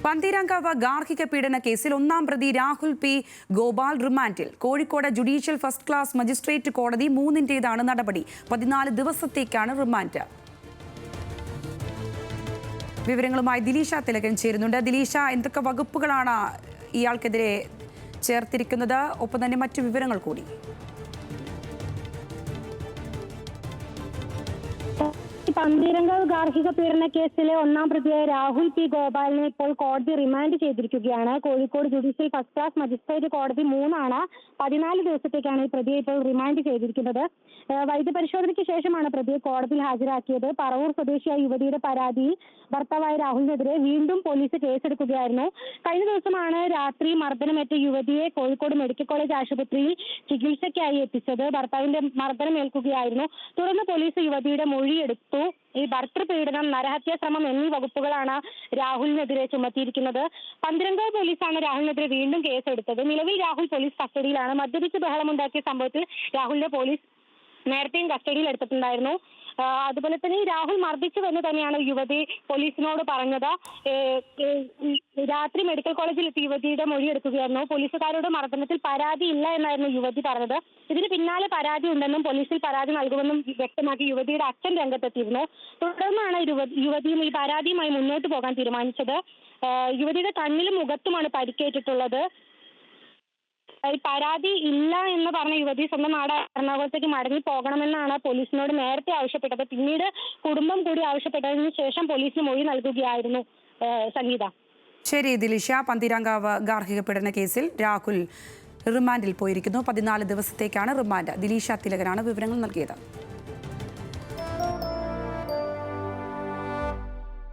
പന്തീരാങ്കാവ് ഗാർഹിക പീഡന കേസിൽ ഒന്നാം പ്രതി രാഹുൽ പി ഗോപാൽ റിമാൻഡിൽ. Kozhikode judicial first class magistrate കോടതി 3-ന്റേതാണ് നടപടി. 14 ദിവസത്തേക്കാണ് റിമാൻഡ്. വിവരങ്ങളുമായി ദിലീഷ തിലകൻ ചേരുന്നുണ്ട്. ദിലീഷ, എന്തൊക്കെ വകുപ്പുകളാണ് ഇയാൾക്കെതിരെ ചേർത്തിരിക്കുന്നത്? ഒപ്പം തന്നെ മറ്റു വിവരങ്ങൾ കൂടി. പന്തീരങ്കാവ് ഗാർഹിക പീഡന കേസിലെ ഒന്നാം പ്രതിയായ രാഹുൽ പി ഗോപാലിനെ ഇപ്പോൾ കോടതി റിമാൻഡ് ചെയ്തിരിക്കുകയാണ്. Kozhikode judicial first class magistrate കോടതി 3 14 ദിവസത്തേക്കാണ് ഈ പ്രതിയെ ഇപ്പോൾ റിമാൻഡ് ചെയ്തിരിക്കുന്നത്. വൈദ്യപരിശോധനയ്ക്ക് ശേഷമാണ് പ്രതിയെ കോടതിയിൽ ഹാജരാക്കിയത്. പറവൂർ സ്വദേശിയായ യുവതിയുടെ പരാതിയിൽ ഭർത്താവായ രാഹുലിനെതിരെ വീണ്ടും പോലീസ് കേസെടുക്കുകയായിരുന്നു. കഴിഞ്ഞ ദിവസമാണ് രാത്രി മർദ്ദനമേറ്റ യുവതിയെ കോഴിക്കോട് മെഡിക്കൽ കോളേജ് ആശുപത്രിയിൽ ചികിത്സയ്ക്കായി എത്തിച്ചത്. ഭർത്താവിന്റെ മർദ്ദനമേൽക്കുകയായിരുന്നു. തുടർന്ന് പോലീസ് യുവതിയുടെ മൊഴിയെടുത്തു. ഈ ഭർത്തൃപീഡനം, നരഹത്യാ ശ്രമം എന്നീ വകുപ്പുകളാണ് രാഹുലിനെതിരെ ചുമത്തിയിരിക്കുന്നത്. പന്തീരങ്കാവ് പോലീസാണ് രാഹുലിനെതിരെ വീണ്ടും കേസെടുത്തത്. നിലവിൽ രാഹുൽ പോലീസ് കസ്റ്റഡിയിലാണ്. മദ്യപിച്ച് ബഹളമുണ്ടാക്കിയ സംഭവത്തിൽ രാഹുലിനെ പോലീസ് നേരത്തെയും കസ്റ്റഡിയിൽ എടുത്തിട്ടുണ്ടായിരുന്നു. അതുപോലെ തന്നെ രാഹുൽ മർദ്ദിച്ചുവെന്ന് തന്നെയാണ് യുവതി പോലീസിനോട് പറഞ്ഞത്. രാത്രി മെഡിക്കൽ കോളേജിൽ എത്തി യുവതിയുടെ മൊഴിയെടുക്കുകയായിരുന്നു. പോലീസുകാരോട് മർദ്ദനത്തിൽ പരാതി ഇല്ല എന്നായിരുന്നു യുവതി പറഞ്ഞത്. ഇതിന് പിന്നാലെ പരാതി ഉണ്ടെന്നും പോലീസിൽ പരാതി നൽകുമെന്നും വ്യക്തമാക്കി യുവതിയുടെ അച്ഛൻ രംഗത്തെത്തിയിരുന്നു. തുടർന്നാണ് യുവതിയും ഈ പരാതിയുമായി മുന്നോട്ട് പോകാൻ തീരുമാനിച്ചത്. യുവതിയുടെ കണ്ണിലും മുഖത്തുമാണ് പരിക്കേറ്റിട്ടുള്ളത്. പരാതി ഇല്ല എന്ന് പറഞ്ഞ യുവതി സ്വന്തം നാട് എറണാകുളത്തേക്ക് മടങ്ങി പോകണമെന്നാണ് പോലീസിനോട് നേരത്തെ ആവശ്യപ്പെട്ടത്. പിന്നീട് കുടുംബം കൂടി ആവശ്യപ്പെട്ടതിന് ശേഷം പോലീസിന് മൊഴി നൽകുകയായിരുന്നു. സംഗീത. ശരി ദിലീഷ. പന്തീരാങ്കാവ് ഗാർഹിക പീഡന കേസിൽ രാഹുൽ റിമാൻഡിൽ പോയിരിക്കുന്നു. 14 ദിവസത്തേക്കാണ് റിമാൻഡ്. ദിലീഷ തിലകനാണ് വിവരങ്ങൾ നൽകിയത്.